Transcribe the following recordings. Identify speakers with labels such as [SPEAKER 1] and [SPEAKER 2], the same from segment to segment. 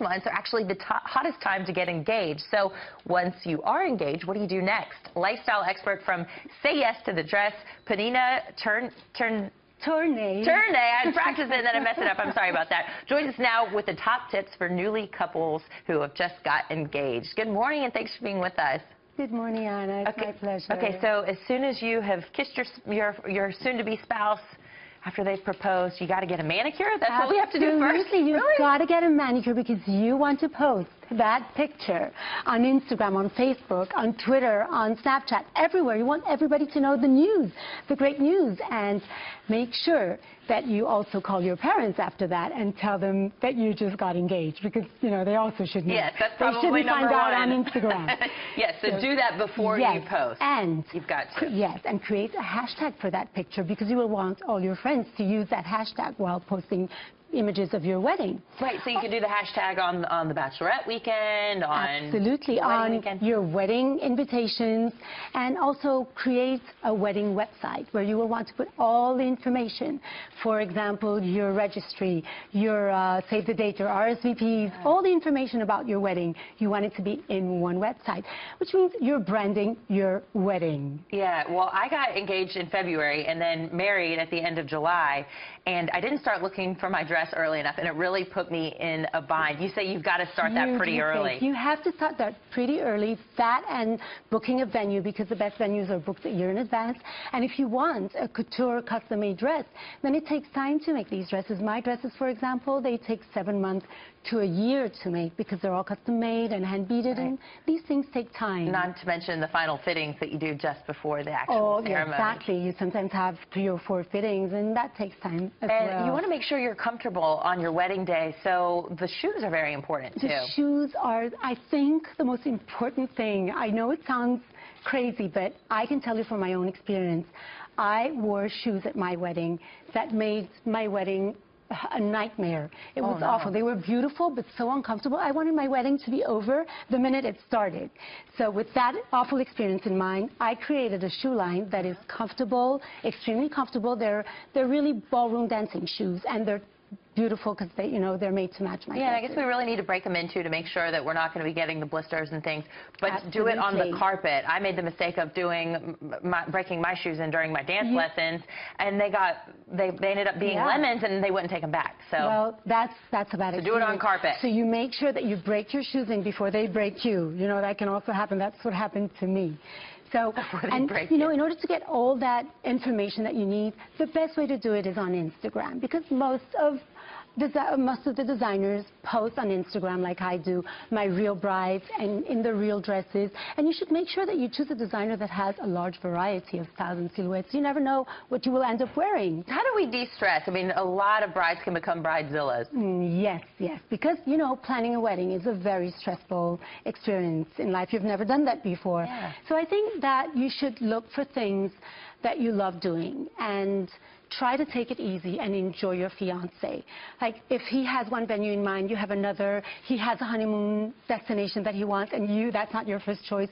[SPEAKER 1] months are actually the hottest time to get engaged. So once you are engaged, what do you do next? Lifestyle expert from Say Yes to the Dress, Penina Tournay. I practiced it and then I messed it up. I'm sorry about that. Joins us now with the top tips for newly couples who have just got engaged. Good morning and thanks for being with us.
[SPEAKER 2] Good morning, Anna. It's my pleasure.
[SPEAKER 1] Okay, so as soon as you have kissed your soon-to-be spouse, after they've proposed, you got to get a manicure? That's what we have to do first?
[SPEAKER 2] Absolutely. You've got to get a manicure because you want to post that picture on Instagram, on Facebook, on Twitter, on Snapchat, everywhere. You want everybody to know the news, the great news, and make sure that you also call your parents after that and tell them that you just got engaged because, you know, they also should know.
[SPEAKER 1] Yes, that's probably
[SPEAKER 2] they shouldn't
[SPEAKER 1] number
[SPEAKER 2] find
[SPEAKER 1] one.
[SPEAKER 2] out on Instagram.
[SPEAKER 1] Yes, so do that before you post.
[SPEAKER 2] And
[SPEAKER 1] you've got to.
[SPEAKER 2] Yes, and create a hashtag for that picture because you will want all your friends to use that hashtag while posting images of your wedding.
[SPEAKER 1] Right, so you can do the hashtag on the bachelorette weekend, on
[SPEAKER 2] absolutely on weekend. Your wedding invitations, and also create a wedding website where you will want to put all the information. For example, your registry, your save the date, your RSVPs, all the information about your wedding. You want it to be in one website, which means you're branding your wedding.
[SPEAKER 1] Yeah, well, I got engaged in February and then married at the end of July, and I didn't start looking for my dress early enough, and it really put me in a bind. You say you've got to start that pretty early.
[SPEAKER 2] You have to start that pretty early, that and booking a venue, because the best venues are booked a year in advance. And if you want a couture custom-made dress, then it takes time to make these dresses. My dresses, for example, they take 7 months to a year to make because they're all custom-made and hand-beaded, and these things take time.
[SPEAKER 1] Not to mention the final fittings that you do just before the actual ceremony.
[SPEAKER 2] Yeah, exactly. You sometimes have 3 or 4 fittings, and that takes time as well.
[SPEAKER 1] And you want to make sure you're comfortable on your wedding day, so the shoes are very important, too.
[SPEAKER 2] The shoes are, I think, the most important thing. I know it sounds crazy, but I can tell you from my own experience. I wore shoes at my wedding that made my wedding a nightmare. It was awful. They were beautiful, but so uncomfortable. I wanted my wedding to be over the minute it started. So with that awful experience in mind, I created a shoe line that is comfortable, extremely comfortable. They're really ballroom dancing shoes, and they're beautiful because they, you know, they're made to match my dresses.
[SPEAKER 1] I guess we really need to break them into to make sure that we're not going to be getting the blisters and things. But do it on the carpet. I made the mistake of breaking my shoes in during my dance lessons, and they ended up being lemons, and they wouldn't take them back. So
[SPEAKER 2] well, that's a bad experience.
[SPEAKER 1] So do it on carpet.
[SPEAKER 2] So you make sure that you break your shoes in before they break you. You know, that can also happen. That's what happened to me. So, and you know, in order to get all that information that you need, the best way to do it is on Instagram, because most of the designers post on Instagram like I do, my real brides and in the real dresses. And you should make sure that you choose a designer that has a large variety of styles and silhouettes. You never know what you will end up wearing.
[SPEAKER 1] How do we de-stress? I mean, a lot of brides can become bridezillas.
[SPEAKER 2] Yes, because, you know, planning a wedding is a very stressful experience in life. You've never done that before. So I think that you should look for things that you love doing and try to take it easy and enjoy your fiancé. Like, if he has one venue in mind, you have another. He has a honeymoon destination that he wants, and that's not your first choice.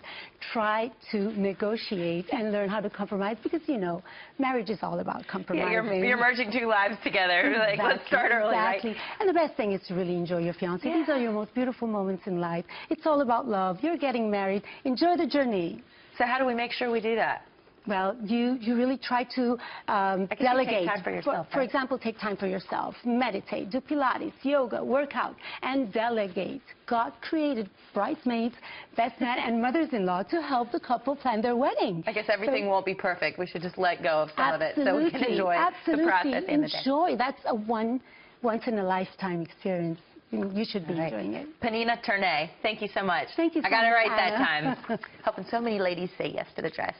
[SPEAKER 2] Try to negotiate and learn how to compromise, because, you know, marriage is all about compromising.
[SPEAKER 1] Yeah, you're merging 2 lives together. Like, let's start early,
[SPEAKER 2] right? And the best thing is to really enjoy your fiancé. These are your most beautiful moments in life. It's all about love. You're getting married. Enjoy the journey.
[SPEAKER 1] So how do we make sure we do that?
[SPEAKER 2] Well, you really try to delegate.
[SPEAKER 1] Take time for yourself,
[SPEAKER 2] for example, take time for yourself. Meditate, do Pilates, yoga, work out, and delegate. God created bridesmaids, best man, and mothers-in-law to help the couple plan their wedding.
[SPEAKER 1] I guess everything won't be perfect. We should just let go of some of it so we can enjoy the process at the end of the day.
[SPEAKER 2] Enjoy. That's a once-in-a-lifetime experience. You should be enjoying it.
[SPEAKER 1] Penina Tournay, thank you so much.
[SPEAKER 2] Thank you so much,
[SPEAKER 1] I got it right
[SPEAKER 2] Anna.
[SPEAKER 1] that time. Helping so many ladies say yes to the dress.